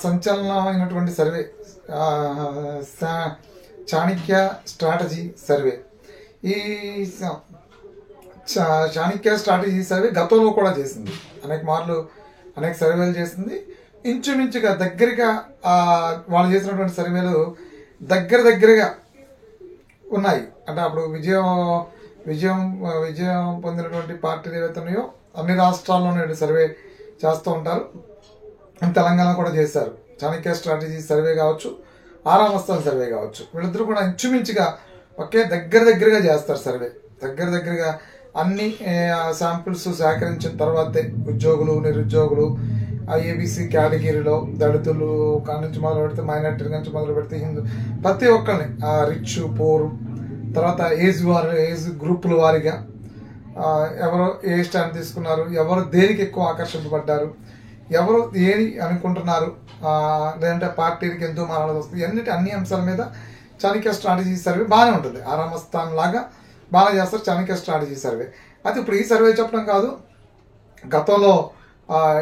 సంచలనమైనటువంటి survey Chanakya strategy survey. ఈ Chanakya strategy survey గతంలో కూడా చేసింది, అనేక మార్లు అనేక సర్వేలు చేసింది. ఇంచుమించుగా దగ్గరగా వాళ్ళు చేసినటువంటి సర్వేలు దగ్గరగా ఉన్నాయి. అంటే అప్పుడు విజయం పొందినటువంటి పార్టీలు ఏవైతే ఉన్నాయో అన్ని రాష్ట్రాల్లోనే సర్వే చేస్తూ ఉంటారు. తెలంగాణ కూడా చేశారు. చాణక్య స్ట్రాటజీ సర్వే కావచ్చు, ఆరామస్థాన్ సర్వే కావచ్చు, వీళ్ళిద్దరూ కూడా ఇంచుమించుగా ఒకే దగ్గరగా చేస్తారు సర్వే. దగ్గరగా అన్ని శాంపిల్స్ సేకరించిన తర్వాతే ఉద్యోగులు, నిరుద్యోగులు, ఏబీసీ కేటగిరీలో దళితులు నుంచి మొదలు పెడితే, మైనార్టీ నుంచి మొదలు పెడితే, హిందూ, ప్రతి ఒక్కరిని రిచ్ పూర్, తర్వాత ఏజ్ గ్రూపుల వారీగా ఎవరు ఏ స్టాండ్ తీసుకున్నారు, ఎవరు దేనికి ఎక్కువ ఆకర్షింపబడ్డారు, ఎవరు ఏది అనుకుంటున్నారు, లేదంటే పార్టీకి ఎంతో మారాల్సి వస్తుంది, అన్ని అంశాల మీద చాణక్య స్ట్రాటజీ సర్వే బాగానే ఉంటుంది. ఆరామస్థాన్ లాగా బాగా చేస్తారు చాణక్య స్ట్రాటజీ సర్వే. అయితే ఇప్పుడు ఈ సర్వే చెప్పడం కాదు, గతంలో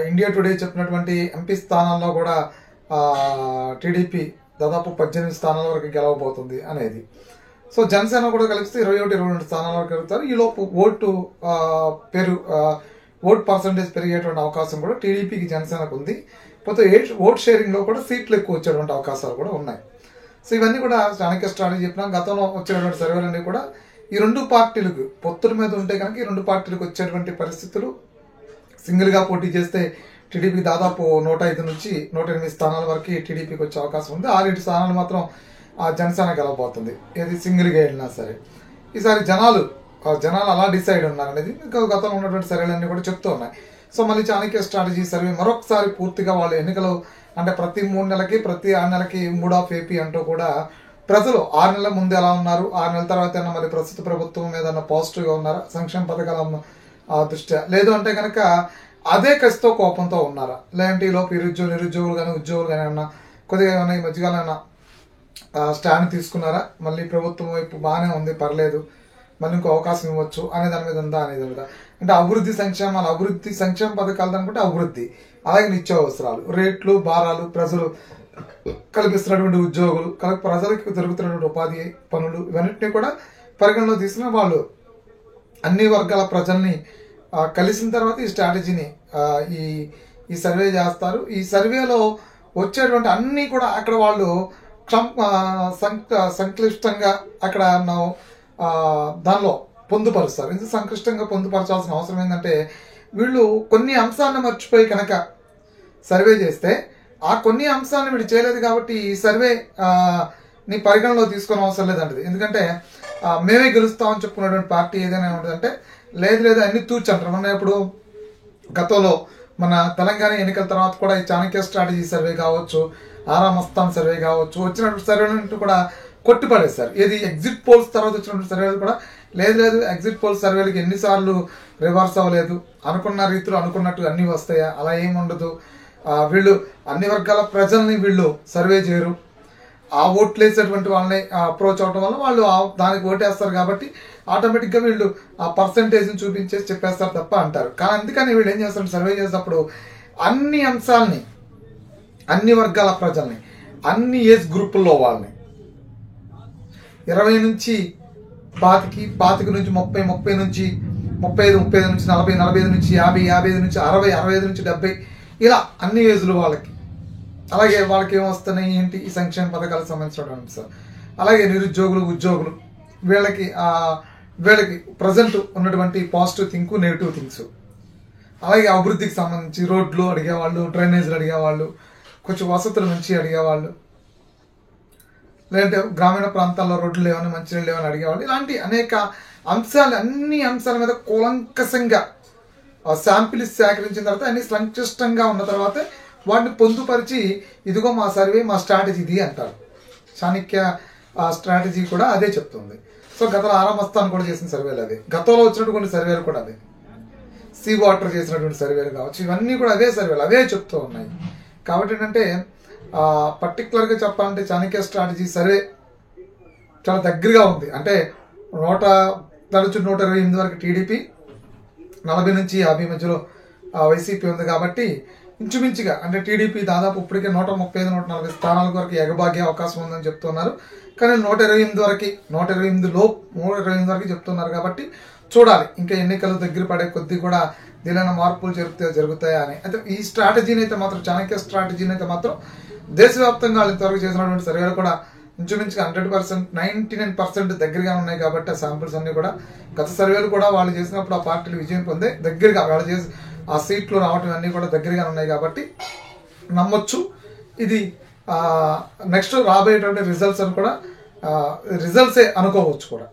ఇండియా టుడే చెప్పినటువంటి ఎంపీ స్థానాల్లో కూడా టీడీపీ దాదాపు 18 స్థానాల వరకు గెలవబోతుంది అనేది. సో జనసేన కూడా కలిపిస్తే 21-22 స్థానాల వరకు గెలుస్తారు. ఈలోపు ఓట్ పర్సంటేజ్ పెరిగేటువంటి అవకాశం కూడా టీడీపీకి జనసేనకు ఉంది. పోతే ఓట్ షేరింగ్లో కూడా సీట్లు ఎక్కువ వచ్చేటువంటి అవకాశాలు కూడా ఉన్నాయి. సో ఇవన్నీ కూడా చాణక్య స్ట్రాటజీ చెప్పినా. గతంలో వచ్చేటువంటి సర్వేలన్నీ కూడా ఈ రెండు పార్టీలకు పొత్తుల మీద ఉంటే కనుక ఈ రెండు పార్టీలకు వచ్చేటువంటి పరిస్థితులు, సింగిల్గా పోటీ చేస్తే టీడీపీ దాదాపు 105 నుంచి 108 స్థానాల వరకు టీడీపీకి వచ్చే అవకాశం ఉంది. 6 స్థానాలు మాత్రం జనసేన గెలవబోతుంది, ఏది సింగిల్గా వెళ్ళినా సరే. ఈసారి జనాలు అలా డిసైడ్ ఉన్నారు అనేది గతంలో ఉన్నటువంటి సర్వేలన్నీ కూడా చెప్తూ ఉన్నాయి. సో మళ్ళీ చాణక్య స్ట్రాటజీ సర్వే మరొకసారి పూర్తిగా వాళ్ళు ఎన్నికలు అంటే ప్రతి 3 నెలలకి ప్రతి 6 నెలలకి మూడ్ ఆఫ్ ఏపీ అంటూ కూడా ప్రజలు 6 నెలల ముందు ఎలా ఉన్నారు, 6 నెలల తర్వాత అయినా మరి ప్రస్తుత ప్రభుత్వం మీద పాజిటివ్గా ఉన్నారా, సంక్షేమ పథకాల దృష్ట్యా, లేదు అంటే కనుక అదే కసితో కోపంతో ఉన్నారా, లేదంటే ఈలోపు నిరుద్యోగులు కానీ ఉద్యోగులు కానీ ఏమన్నా కొద్దిగా ఏమన్నా ఈ మధ్యకాలం ఏమన్నా స్టాండ్ తీసుకున్నారా, మళ్ళీ ప్రభుత్వం వైపు బాగానే ఉంది పర్లేదు మళ్ళీ ఇంకో అవకాశం ఇవ్వచ్చు అనే దాని మీద ఉందా అనేది మీద. అంటే అభివృద్ధి సంక్షేమ పథకాలు అనుకుంటే అభివృద్ధి, అలాగే నిత్యావసరాలు, రేట్లు, భారాలు, ప్రజలు కల్పిస్తున్నటువంటి ఉద్యోగులు, ప్రజలకు దొరుకుతున్నటువంటి ఉపాధి పనులు, ఇవన్నింటినీ కూడా పరిగణలో తీసుకున్న వాళ్ళు అన్ని వర్గాల ప్రజల్ని కలిసిన తర్వాత ఈ స్ట్రాటజీని ఈ సర్వే చేస్తారు. ఈ సర్వేలో వచ్చేటువంటి అన్నీ కూడా అక్కడ వాళ్ళు సంక్లిష్టంగా అక్కడ దానిలో పొందుపరుస్తారు. ఎందుకు సంక్లిష్టంగా పొందుపరచాల్సిన అవసరం ఏంటంటే, వీళ్ళు కొన్ని అంశాలను మర్చిపోయి కనుక సర్వే చేస్తే ఆ కొన్ని అంశాలను వీళ్ళు చేయలేదు కాబట్టి ఈ సర్వే ని పరిగణలో తీసుకునే అవసరం లేదంటది. ఎందుకంటే మేమే గెలుస్తామని చెప్పుకున్నటువంటి పార్టీ ఏదైనా ఉంటుందంటే లేదు అన్ని తూచి అంటారు. మొన్న ఇప్పుడు గతంలో మన తెలంగాణ ఎన్నికల తర్వాత కూడా ఈ చాణక్య స్ట్రాటజీ సర్వే కావచ్చు, ఆరామస్థాన్ సర్వే కావచ్చు, వచ్చినటువంటి సర్వేలు కూడా కొట్టిపడేశారు. ఏది ఎగ్జిట్ పోల్స్ తర్వాత వచ్చినటువంటి సర్వేలు కూడా లేదు ఎగ్జిట్ పోల్స్ సర్వేలకి ఎన్నిసార్లు రివర్స్ అవ్వలేదు, అనుకున్న రీతిలో అనుకున్నట్టు అన్ని వస్తాయా, అలా ఏముండదు, వీళ్ళు అన్ని వర్గాల ప్రజల్ని వీళ్ళు సర్వే చేయరు, ఆ ఓట్లు వేసేటువంటి వాళ్ళని అప్రోచ్ అవడం వల్ల వాళ్ళు దానికి ఓటేస్తారు కాబట్టి ఆటోమేటిక్గా వీళ్ళు ఆ పర్సంటేజ్ని చూపించేసి చెప్పేస్తారు తప్ప అంటారు. కానీ అందుకని వీళ్ళు ఏం చేస్తారు, సర్వే చేసేటప్పుడు అన్ని అంశాలని, అన్ని వర్గాల ప్రజల్ని, అన్ని ఏజ్ గ్రూపుల్లో వాళ్ళని 20 నుంచి 25 నుంచి 30 నుంచి 35 నుంచి 40, 45 నుంచి 50, 55 నుంచి 60, 65 నుంచి 70, ఇలా అన్ని ఏజ్లు వాళ్ళకి. అలాగే వాళ్ళకి ఏమొస్తున్నాయి ఏంటి, ఈ సంక్షేమ పథకాలకు సంబంధించిన అంశాలు. అలాగే నిరుద్యోగులు, ఉద్యోగులు, వీళ్ళకి ప్రజెంట్ ఉన్నటువంటి పాజిటివ్ థింక్, నెగిటివ్ థింగ్స్. అలాగే అభివృద్ధికి సంబంధించి రోడ్లు అడిగేవాళ్ళు, డ్రైనేజీలు అడిగేవాళ్ళు, కొంచెం వసతుల నుంచి అడిగేవాళ్ళు, లేదంటే గ్రామీణ ప్రాంతాల్లో రోడ్లు లేవని, మంచినీళ్ళు లేవని అడిగేవాళ్ళు. ఇలాంటి అనేక అంశాలు, అన్ని అంశాల మీద కూలంకషంగా శాంపిల్ సేకరించిన తర్వాత అన్ని సంక్లిష్టంగా ఉన్న తర్వాత వాటిని పొందుపరిచి ఇదిగో మా సర్వే, మా స్ట్రాటజీ ఇది అంటారు. చాణక్య స్ట్రాటజీ కూడా అదే చెప్తుంది. సో గతంలో ఆరామస్థాన్ కూడా చేసిన సర్వేలు అదే, గతంలో వచ్చినటువంటి సర్వేలు కూడా అదే, సీ వాటర్ చేసినటువంటి సర్వేలు కావచ్చు, ఇవన్నీ కూడా అదే సర్వేలు అవే చెప్తూ ఉన్నాయి. కాబట్టి ఏంటంటే పర్టికులర్గా చెప్పాలంటే చాణక్య స్ట్రాటజీ సర్వే చాలా దగ్గరగా ఉంది. అంటే 128 వరకు టీడీపీ, 40 నుంచి 50 మధ్యలో వైసీపీ ఉంది. కాబట్టి ఇంచుమించుగా అంటే టీడీపీ దాదాపు ఇప్పటికే 135, 140 స్థానాల వరకు ఎగబాగే అవకాశం ఉందని చెప్తున్నారు. కానీ 128 వరకు 128 వరకు చెప్తున్నారు. కాబట్టి చూడాలి, ఇంకా ఎన్నికలు దగ్గర పడే కొద్దీ కూడా దీనిలో మార్పులు జరుగుతాయా అని. అయితే ఈ స్ట్రాటజీని అయితే మాత్రం, చాణక్య స్ట్రాటజీని అయితే మాత్రం దేశవ్యాప్తంగా వాళ్ళు ఇంతవరకు చేసినటువంటి సర్వేలు కూడా ఇంచుమించుగా 100%, 99% దగ్గరగా ఉన్నాయి. కాబట్టి ఆ శాంపిల్స్ అన్ని కూడా గత సర్వేలు కూడా వాళ్ళు చేసినప్పుడు ఆ పార్టీలు విజయం పొందే దగ్గరగా వాళ్ళు చేసి ఆ సీట్లు రావటం అన్నీ కూడా దగ్గరగా ఉన్నాయి. కాబట్టి నమ్మొచ్చు. ఇది నెక్స్ట్ రాబోయేటువంటి రిజల్ట్స్ అని కూడా రిజల్ట్సే అనుకోవచ్చు కూడా.